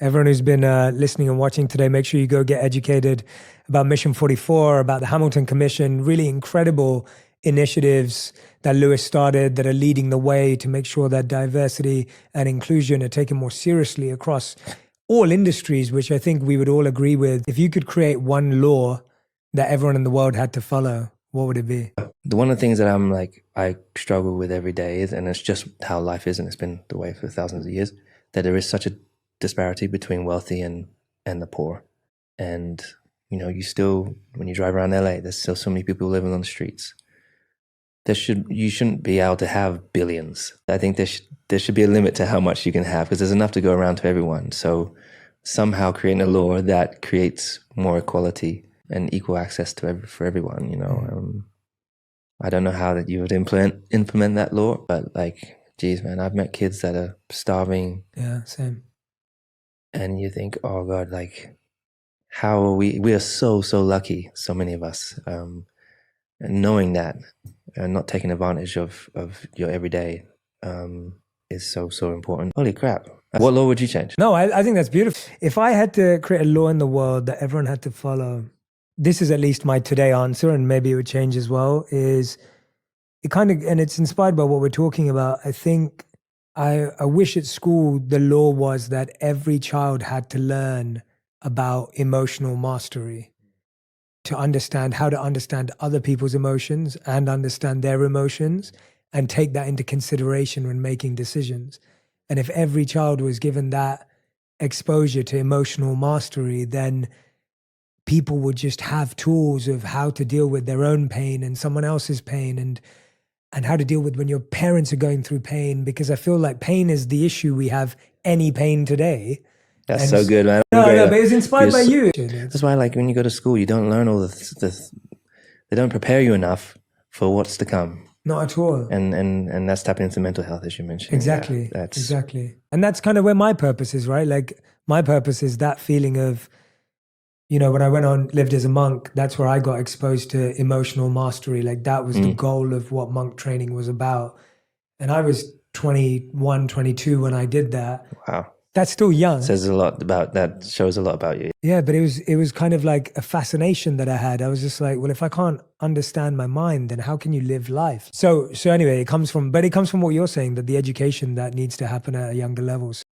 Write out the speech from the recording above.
Everyone who's been listening and watching today, make sure you go get educated about Mission 44, about the Hamilton Commission, really incredible initiatives that Lewis started that are leading the way to make sure that diversity and inclusion are taken more seriously across all industries, which I think we would all agree with. If you could create one law that everyone in the world had to follow, what would it be? One of the things that I struggle with every day is, and it's just how life is, and it's been the way for thousands of years, that there is such a disparity between wealthy and the poor. And, you still, when you drive around LA, there's still so many people living on the streets. You shouldn't be able to have billions. I think there should be a limit to how much you can have, because there's enough to go around to everyone. So somehow creating a law that creates more equality and equal access for everyone, I don't know how that you would implement that law, but geez, man, I've met kids that are starving. Yeah, same. And you think, oh God, how are we are so lucky, so many of us, and knowing that and not taking advantage of your everyday is so important. Holy crap. What law would you change? No, I think that's beautiful. If I had to create a law in the world that everyone had to follow, this is at least my today answer, and maybe it would change as well, is and it's inspired by what we're talking about. I think I wish at school the law was that every child had to learn about emotional mastery, to understand how to understand other people's emotions and understand their emotions and take that into consideration when making decisions. And if every child was given that exposure to emotional mastery, then people would just have tools of how to deal with their own pain and someone else's pain, and how to deal with when your parents are going through pain, because I feel like pain is the issue. We have any pain today. That's so good, man. No, but it's inspired by you. That's why, when you go to school, you don't learn all they don't prepare you enough for what's to come. Not at all. And that's tapping into mental health, as you mentioned. Exactly. Yeah, exactly. And that's kind of where my purpose is, right? My purpose is that feeling of, when I lived as a monk, that's where I got exposed to emotional mastery. That was the goal of what monk training was about. And I was 21, 22 when I did that. Wow. That's still young. Shows a lot about you. Yeah, but it was kind of like a fascination that I had. I was just like, well, if I can't understand my mind, then how can you live life? So anyway, it comes from what you're saying, that the education that needs to happen at younger levels.